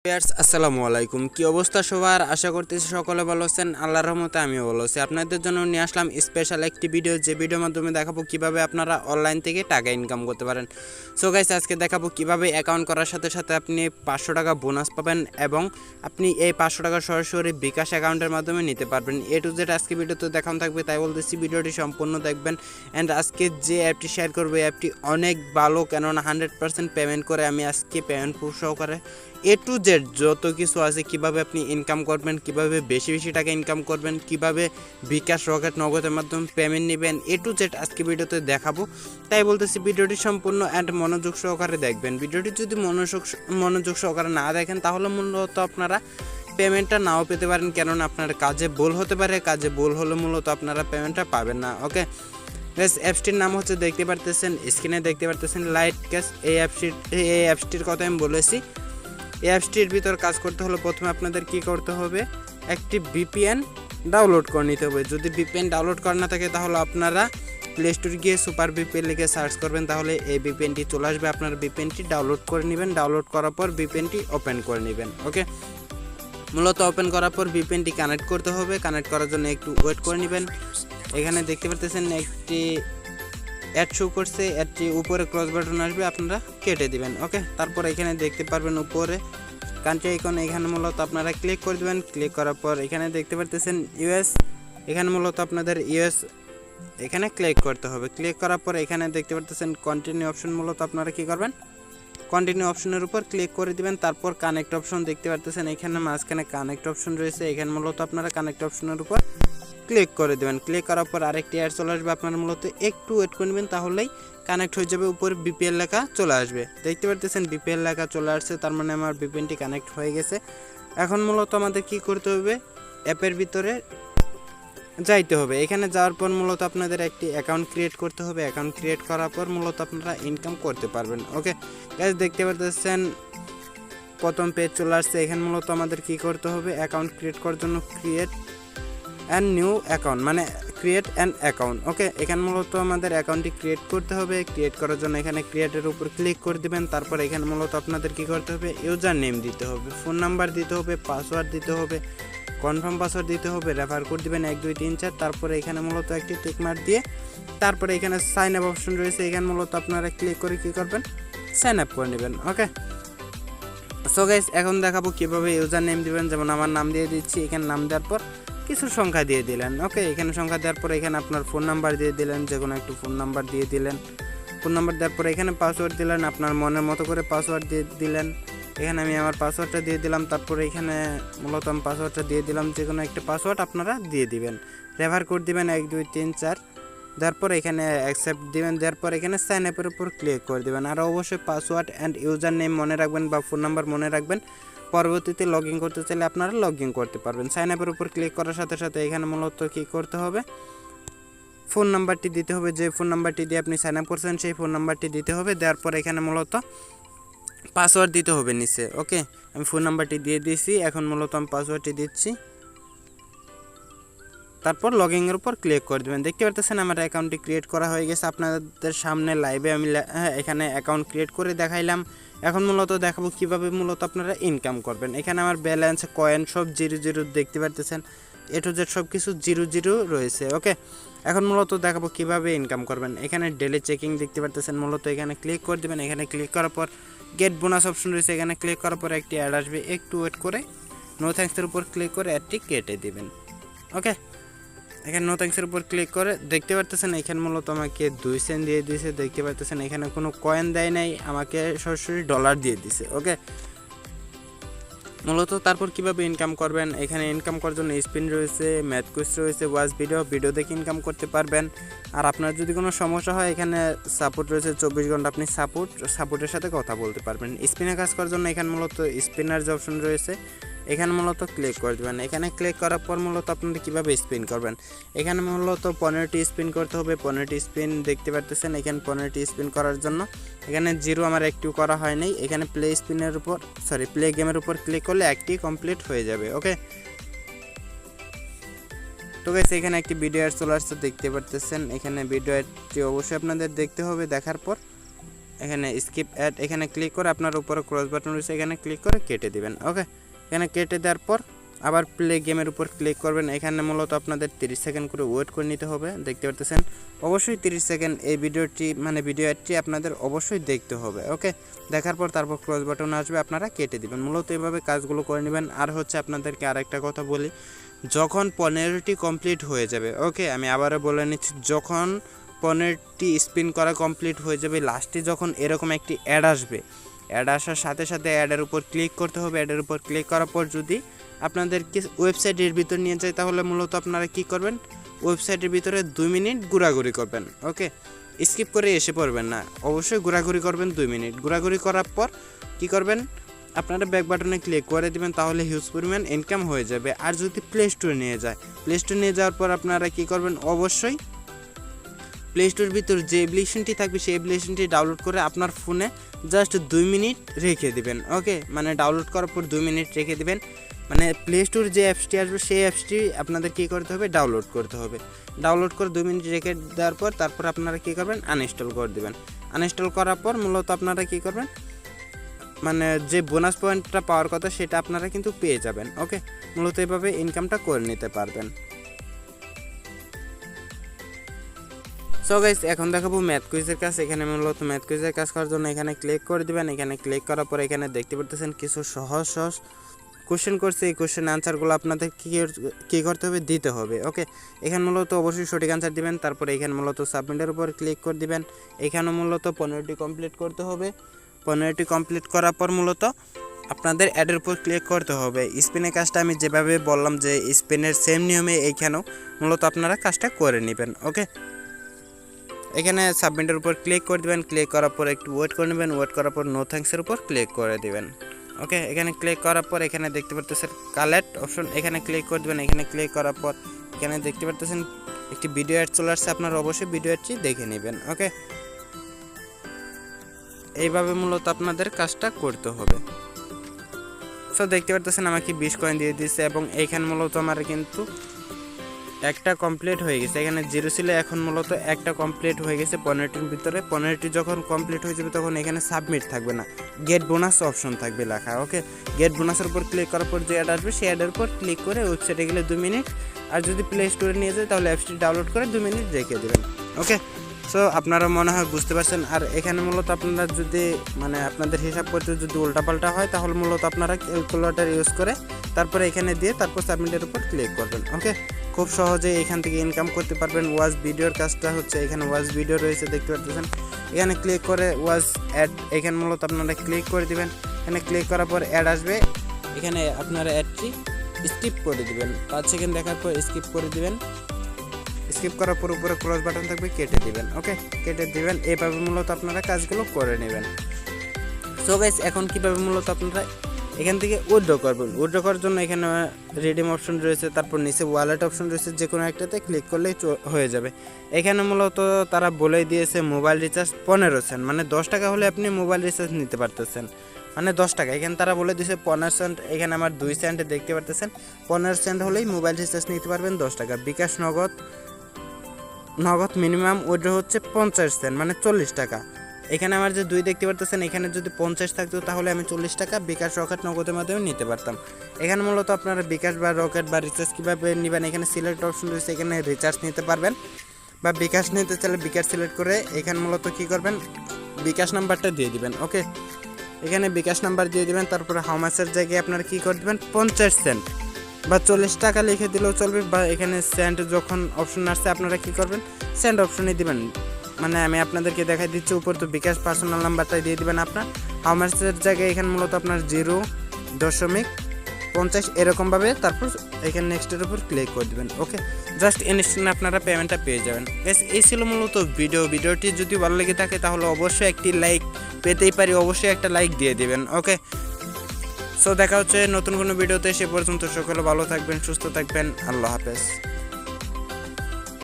আসসালামু আলাইকুম, কি অবস্থা সবার? আশা করতেছি সকলে ভালো আছেন। আল্লাহর রহমতে আমিও ভালো আছি। আপনাদের জন্য নিয়ে আসলাম স্পেশাল একটি ভিডিও, যে ভিডিওর মাধ্যমে দেখাবো কিভাবে আপনারা অনলাইন থেকে টাকা ইনকাম করতে পারেন। সো গাইস, আজকে দেখাবো কিভাবে অ্যাকাউন্ট করার সাথে সাথে আপনি 500 টাকা বোনাস পাবেন এবং আপনি এই 500 টাকা সরাসরি bKash অ্যাকাউন্টের মাধ্যমে নিতে পারবেন। এ টু জেড আজকে ভিডিওতে দেখানো থাকবে, তাই বলতেছি ভিডিওটি সম্পূর্ণ দেখবেন। অ্যান্ড আজকে যে অ্যাপটি শেয়ার করবো, এই অ্যাপটি অনেক ভালো, কেননা 100% পেমেন্ট করে। আমি আজকে পেমেন্ট প্রুফ সহকারে এ টু জেড যত কিছু আছে, কিভাবে আপনি ইনকাম করবেন, কিভাবে বেশি বেশি টাকা ইনকাম করবেন, কিভাবে bKash রকেট নগদের মাধ্যমে পেমেন্ট নেবেন, এ টু জেড আজকে ভিডিওতে দেখাবো। তাই বলতেছি ভিডিওটি সম্পূর্ণ অ্যান্ড মনোযোগ সহকারে দেখবেন। ভিডিওটি যদি মনোযোগ সহকারে না দেখেন, তাহলে মূলত আপনারা পেমেন্টটা নাও পেতে পারেন, কেননা আপনার কাজে ভুল হতে পারে। কাজে ভুল হলে মূলত আপনারা পেমেন্টটা পাবেন না। ওকে গাইস, অ্যাপসটির নাম হচ্ছে, দেখতে পারতেছেন স্ক্রিনে, দেখতে পারতেছেন লাইটক্যাশ। এই অ্যাপসটির কথা আমি বলেছি। এই অ্যাপসটির ভিতর কাজ করতে হলে প্রথমে আপনাদের কি করতে হবে, একটি VPN ডাউনলোড করে নিতে হবে। যদি VPN ডাউনলোড করা না থাকে, তাহলে আপনারা প্লে স্টোরে গিয়ে সুপার VPN লিখে সার্চ করবেন, তাহলে এই VPNটি চলে আসবে। আপনারা VPNটি ডাউনলোড করে নেবেন। ডাউনলোড করার পর VPNটি ওপেন করে নেবেন। ওকে, মূলত ওপেন করার পর VPNটি কানেক্ট করতে হবে। কানেক্ট করার জন্য একটু ওয়েট করে নেবেন। এখানে দেখতে পারতেছেন একটি অ্যাড শো করছে, অ্যাডটি উপরে ক্লোজ বাটন আসবে, আপনারা কেটে দিবেন। ওকে, তারপর এখানে দেখতে পারবেন উপরে কান্ট্রি আইকন, এখানে মূলত আপনারা ক্লিক করে দেবেন। ক্লিক করার পর এখানে দেখতে পারতেছেন US, এখানে মূলত আপনাদের US এখানে ক্লিক করতে হবে। ক্লিক করার পর এখানে দেখতে পারতেছেন কন্টিনিউ অপশন, মূলত আপনারা কি করবেন, কন্টিনিউ অপশনের উপর ক্লিক করে দিবেন। তারপর কানেক্ট অপশন দেখতে পারতেছেন, এখানে মাঝখানে কানেক্ট অপশন রয়েছে, এখানে মূলত আপনারা কানেক্ট অপশনের উপর ক্লিক করে দেবেন। ক্লিক করার পর আরেকটি অ্যাড চলে আসবে, আপনারা মূলত একটু ওয়েট করে নেবেন, তাহলেই কানেক্ট হয়ে যাবে। উপরে BPN লেখা চলে আসবে, দেখতে পারতেছেন BPN লেখা চলে আসছে, তার মানে আমার VPNটি কানেক্ট হয়ে গেছে। এখন মূলত আমাদের কি করতে হবে, অ্যাপের ভিতরে যাইতে হবে। এখানে যাওয়ার পর মূলত আপনাদের একটি অ্যাকাউন্ট ক্রিয়েট করতে হবে। অ্যাকাউন্ট ক্রিয়েট করার পর মূলত আপনারা ইনকাম করতে পারবেন। ওকে গাইস, দেখতে পারতেছেন প্রথম পেজ চলে আসছে। এখানে মূলত আমাদের কি করতে হবে, অ্যাকাউন্ট ক্রিয়েট করার জন্য ক্রিয়েট অ্যান্ড নিউ অ্যাকাউন্ট, মানে ক্রিয়েট অ্যান অ্যাকাউন্ট। ওকে, এখানে মূলত আমাদের অ্যাকাউন্টটি ক্রিয়েট করতে হবে। ক্রিয়েট করার জন্য এখানে ক্রিয়েটের উপর ক্লিক করে দেবেন। তারপর এখানে মূলত আপনাদের কি করতে হবে, ইউজার নেম দিতে হবে, ফোন নাম্বার দিতে হবে, পাসওয়ার্ড দিতে হবে, কনফার্ম পাসওয়ার্ড দিতে হবে, রেফার কোড দিবেন 1 2 3 4। তারপরে এখানে মূলত একটি টিক মার্ক দিয়ে তারপরে এখানে সাইন আপ অপশন রয়েছে, এখানে মূলত আপনারা ক্লিক করে কি করবেন, সাইন আপ করে নেবেন। ওকে, সো গাইস, এখন দেখাবো কিভাবে ইউজার নেম দিবেন। যেমন আমার নাম দিয়ে দিচ্ছি, এখানে নাম দেওয়ার পর কিছু সংখ্যা দিয়ে দিলেন। ওকে, এখানে সংখ্যা দেওয়ার পর এখানে আপনার ফোন নাম্বার দিয়ে দিলেন, যে কোনো একটু ফোন নাম্বার দিয়ে দিলেন। ফোন নাম্বার দেওয়ার পর এখানে পাসওয়ার্ড দিলেন, আপনার মনের মতো করে পাসওয়ার্ড দিয়ে দিলেন। এখানে আমি আমার পাসওয়ার্ডটা দিয়ে দিলাম। তারপরে এখানে মূলত আমি পাসওয়ার্ডটা দিয়ে দিলাম, যে কোনো একটা পাসওয়ার্ড আপনারা দিয়ে দিবেন। রেফার কোড দিবেন 1 2 3 4, দেওয়ার পর এখানে অ্যাকসেপ্ট দিবেন। দেওয়ার পর এখানে সাইন আপের উপর ক্লিক করে দেবেন। আর অবশ্যই পাসওয়ার্ড অ্যান্ড ইউজার নেম মনে রাখবেন বা ফোন নাম্বার মনে রাখবেন। পরবর্তীতে লগ ইন করতে চাইলে আপনারা লগ ইন করতে পারবেন। সাইন আপের উপর ক্লিক করার সাথে সাথে এখানে মূলত কী করতে হবে, ফোন নাম্বারটি দিতে হবে। যে ফোন নাম্বারটি দিয়ে আপনি সাইন আপ করছেন, সেই ফোন নাম্বারটি দিতে হবে। দেওয়ার পর এখানে মূলত পাসওয়ার্ড দিতে হবে নিচে। ওকে, আমি ফোন নাম্বারটি দিয়ে দিয়েছি, এখন মূলত আমি পাসওয়ার্ডটি দিচ্ছি। তারপর লগইনের উপর ক্লিক করে দেবেন। দেখতে পারতেছেন আমার অ্যাকাউন্টটি ক্রিয়েট করা হয়ে গেছে। আপনাদের সামনে লাইভে আমি এখানে অ্যাকাউন্ট ক্রিয়েট করে দেখাইলাম। এখন মূলত দেখাবো কিভাবে মূলত আপনারা ইনকাম করবেন। এখানে আমার ব্যালেন্স, কয়েন সব 0 দেখতে পারতেছেন, এ টু জেড সব কিছু 0 রয়েছে। ওকে, এখন মূলত দেখাবো কিভাবে ইনকাম করবেন। এখানে ডেলি চেকিং দেখতে পারতেছেন, মূলত এখানে ক্লিক করে দেবেন। এখানে ক্লিক করার পর গেট বোনাস অপশন রয়েছে, এখানে ক্লিক করার পর একটি অ্যাড আসবে, একটু ওয়েট করে নো থ্যাঙ্কসের উপর ক্লিক করে অ্যাডটি কেটে দেবেন। ওকে, এখানে নো থ্যাঙ্কসের উপর ক্লিক করে দেখতে পারতেছেন এখানে মূলত আমাকে 2 সেন্ট দিয়ে দিয়েছে। দেখতে পারতেছেন এখানে কোনো কয়েন দেয় নাই, আমাকে সরাসরি ডলার দিয়ে দিছে। ওকে, মূলত তারপর কিভাবে ইনকাম করবেন, এখানে ইনকাম করার জন্য স্পিন রয়েছে, ম্যাথ কুইজ রয়েছে, ওয়াচ ভিডিও দেখে ইনকাম করতে পারবেন। আর আপনার যদি কোনো সমস্যা হয়, এখানে সাপোর্ট রয়েছে 24 ঘন্টা, আপনি সাপোর্টের সাথে কথা বলতে পারবেন। স্পিনে কাজ করার জন্য এখানে মূলত স্পিনার যে অপশন রয়েছে, এখানে মূলত ক্লিক করে দেবেন। এখানে ক্লিক করার পর মূলত আপনারা কীভাবে স্পিন করবেন, এখানে মূলত 15টি স্পিন করতে হবে। 15টি স্পিন দেখতে পারতেছেন, এখানে 15টি স্পিন করার জন্য এখানে 0 আমার একটিও করা হয়নি। এখানে প্লে গেমের উপর ক্লিক করলে একটি কমপ্লিট হয়ে যাবে। ওকে, তো গাইস, এখানে একটি ভিডিও অ্যাড চলে আসছে, দেখতে পারতেছেন। এখানে ভিডিও অ্যাডটি অবশ্যই আপনাদের দেখতে হবে। দেখার পর এখানে স্কিপ অ্যাড এখানে ক্লিক করে আপনার উপরে ক্রস বাটন রয়েছে এখানে ক্লিক করে কেটে দিবেন। ওকে, এখানে কেটে দেওয়ার পর আবার প্লে গেমের উপর ক্লিক করবেন। এখানে মূলত আপনাদের 30 সেকেন্ড করে ওয়েট করে নিতে হবে। দেখতে পারতেছেন অবশ্যই 30 সেকেন্ড এই ভিডিওটি মানে ভিডিও অ্যাডটি আপনাদের অবশ্যই দেখতে হবে। ওকে, দেখার পর তারপর ক্রস বাটন আসবে আপনারা কেটে দিবেন। মূলত এভাবে কাজগুলো করে নেবেন। আর হচ্ছে আপনাদেরকে আরেকটা কথা বলি, যখন 15টি কমপ্লিট হয়ে যাবে, ওকে আমি আবারও বলে নিচ্ছি, যখন 15টি স্পিন করা কমপ্লিট হয়ে যাবে লাস্টে যখন এরকম একটি অ্যাড আসবে, অ্যাড আসার সাথে সাথে অ্যাডের উপর ক্লিক করতে হবে। অ্যাডের উপর ক্লিক করার পর যদি আপনাদেরকে ওয়েবসাইটের ভিতর নিয়ে যায় তাহলে মূলত আপনারা কি করবেন, ওয়েবসাইটের ভিতরে 2 মিনিট ঘোরাঘুরি করবেন। ওকে, স্কিপ করে এসে পড়বেন না, অবশ্যই ঘোরাঘুরি করবেন 2 মিনিট। ঘোরাঘুরি করার পর কি করবেন, আপনারা ব্যাক বাটনে ক্লিক করে দিবেন, তাহলে হিউজ পরিমাণ ইনকাম হয়ে যাবে। আর যদি প্লে স্টোরে নিয়ে যায়, প্লে স্টোরে নিয়ে যাওয়ার পর আপনারা কি করবেন, অবশ্যই প্লে স্টোরের ভিতর যে অ্যাপ্লিকেশনটি থাকবে সেই অ্যাপ্লিকেশনটি ডাউনলোড করে আপনার ফোনে জাস্ট 2 মিনিট রেখে দিবেন। ওকে, মানে ডাউনলোড করার পর 2 মিনিট রেখে দিবেন। মানে প্লে স্টোর যে অ্যাপসটি আসবে সেই অ্যাপসটি আপনাদের কী করতে হবে, ডাউনলোড করতে হবে। ডাউনলোড করে 2 মিনিট রেখে দেওয়ার পর তারপর আপনারা কী করবেন, আনইনস্টল করে দেবেন। আনইনস্টল করার পর মূলত আপনারা কী করবেন, মানে যে বোনাস পয়েন্টটা পাওয়ার কথা সেটা আপনারা কিন্তু পেয়ে যাবেন। ওকে, মূলত এভাবে ইনকামটা করে নিতে পারবেন। সো গাইস, এখন দেখাবো ম্যাথ কুইজের কাজ। এখানে মূলত ম্যাথ কুইজের কাজ করার জন্য এখানে ক্লিক করে দিবেন। এখানে ক্লিক করার পর এখানে দেখতে পারতেছেন কিছু সহজ সহজ কোশ্চেন করছে। এই কোশ্চেন আনসারগুলো আপনাদের কী করতে হবে, দিতে হবে। ওকে, এখানে মূলত অবশ্যই সঠিক আনসার দিবেন। তারপরে এখানে মূলত সাবমিটের উপর ক্লিক করে দিবেন। এখানে মূলত 15টি কমপ্লিট করতে হবে। 15টি কমপ্লিট করার পর মূলত আপনাদের অ্যাডের উপর ক্লিক করতে হবে। স্পিনের কাজটা আমি যেভাবে বললাম যে স্পিনের সেম নিয়মে এইখানেও মূলত আপনারা কাজটা করে নেবেন। ওকে, এখানে সাবমিটের উপর ক্লিক করে দেবেন। ক্লিক করার পর একটু ওয়েট করে নেবেন। ওয়েট করার পর নো থ্যাঙ্কসের উপর ক্লিক করে দেবেন। ওকে, এখানে ক্লিক করার পর এখানে দেখতে পারতেছেন কালেক্ট অপশন, এখানে ক্লিক করে দেবেন। এখানে ক্লিক করার পর এখানে দেখতে পারতেছেন একটি ভিডিও অ্যাড চলে আসছে, আপনারা অবশ্যই ভিডিও অ্যাডটি দেখে নেবেন। ওকে, এইভাবে মূলত আপনাদের কাজটা করতে হবে। সো দেখতে পারতেছেন আমাকে 20 কয়েন দিয়ে দিচ্ছে এবং এইখানে মূলত আমার কিন্তু একটা কমপ্লিট হয়ে গেছে। এখানে 0 ছিল, এখন মূলত একটা কমপ্লিট হয়ে গেছে 15টির ভিতরে। 15টি যখন কমপ্লিট হয়ে যাবে তখন এখানে সাবমিট থাকবে না, গেট বোনাস অপশন থাকবে লেখা। ওকে, গেট বোনাসের উপর ক্লিক করার পর যে অ্যাড আসবে সেই অ্যাডের উপর ক্লিক করে ওয়েবসাইটে গেলে 2 মিনিট, আর যদি প্লে স্টোরে নিয়ে যায় তাহলে অ্যাপসটি ডাউনলোড করে 2 মিনিট রেখে দেবেন। ওকে, সো আপনারা মনে হয় বুঝতে পারছেন। আর এখানে মূলত আপনারা যদি মানে আপনাদের হিসাব করতে যদি উল্টাপাল্টা হয় তাহলে মূলত আপনারা ক্যালকুলেটর ইউজ করে তারপরে এখানে দিয়ে তারপর সাবমিটের উপর ক্লিক করবেন। ওকে, খুব সহজে এখান থেকে ইনকাম করতে পারবেন। ওয়াচ ভিডিওর কাজটা হচ্ছে এখানে ওয়াচ ভিডিও রয়েছে, দেখতে পাচ্ছেন। এখানে ক্লিক করে ওয়াচ অ্যাড, এখানে মূলত আপনারা ক্লিক করে দিবেন। এখানে ক্লিক করার পর অ্যাড আসবে, এখানে আপনারা অ্যাডটি স্কিপ করে দিবেন। 5 সেকেন্ড দেখার পর স্কিপ করে দিবেন। স্কিপ করার পর উপরে ক্রস বাটন থাকবে, কেটে দিবেন। ওকে, কেটে দিবেন। এইভাবে মূলত আপনারা কাজগুলো করে নেবেন। সো গাইস, এখন কীভাবে মূলত আপনারা এখান থেকে উইথড্র করবেন। উইথড্র করার জন্য এখানে রিডিম অপশন রয়েছে, তারপর নিচে ওয়ালেট অপশন রয়েছে, যে কোনো একটাতে ক্লিক করলেই হয়ে যাবে। এখানে মূলত তারা বলেই দিয়েছে মোবাইল রিচার্জ 15 সেন্ট, মানে 10 টাকা হলে আপনি মোবাইল রিচার্জ নিতে পারতেছেন, মানে 10 টাকা। এখানে তারা বলে দিয়েছে 15 সেন্ট, এখানে আমার 2 সেন্ট দেখতে পারতেছেন। 15 সেন্ট হলেই মোবাইল রিচার্জ নিতে পারবেন 10 টাকা। বিকাশ নগদ মিনিমাম উইথড্র হচ্ছে 50 সেন্ট, মানে 40 টাকা। এখানে আমার যে 2 দেখতে পারতেছেন, এখানে যদি 50 থাকতো তাহলে আমি 40 টাকা বিকাশ, রকেট, নগদের মাধ্যমে নিতে পারতাম। এখানে মূলত আপনারা বিকাশ বা রকেট বা রিচার্জ কীভাবে নেবেন, এখানে সিলেক্ট অপশন রয়েছে, এখানে রিচার্জ নিতে পারবেন বা বিকাশ নিতে চাইলে বিকাশ সিলেক্ট করে এখানে মূলত কী করবেন, বিকাশ নাম্বারটা দিয়ে দিবেন। ওকে, এখানে বিকাশ নাম্বার দিয়ে দিবেন। তারপরে হাউ মাচের জায়গায় আপনারা কী করে দেবেন, 50 সেন্ট বা 40 টাকা লিখে দিলেও চলবে, বা এখানে সেন্ট যখন অপশন আসছে আপনারা কী করবেন, সেন্ট অপশনে দিবেন। মানে আমি আপনাদেরকে দেখাই দিচ্ছি, উপর তো বিকাশ পার্সোনাল নাম্বারটাই দিয়ে দিবেন আপনার। হাউ মাচের জায়গায় এখানে মূলত আপনার 0.50 এরকমভাবে, তারপর এখানে নেক্সটের উপর ক্লিক করে দেবেন। ওকে, জাস্ট ইনস্ট্যান্ট আপনারা পেমেন্টটা পেয়ে যাবেন। এই ছিল মূলত ভিডিওটি যদি ভালো লেগে থাকে তাহলে অবশ্যই একটি লাইক পেতেই পারি, অবশ্যই একটা লাইক দিয়ে দিবেন। ওকে, সো দেখা হচ্ছে নতুন কোনো ভিডিওতে। সে পর্যন্ত সকলে ভালো থাকবেন, সুস্থ থাকবেন। আল্লাহ হাফেজ।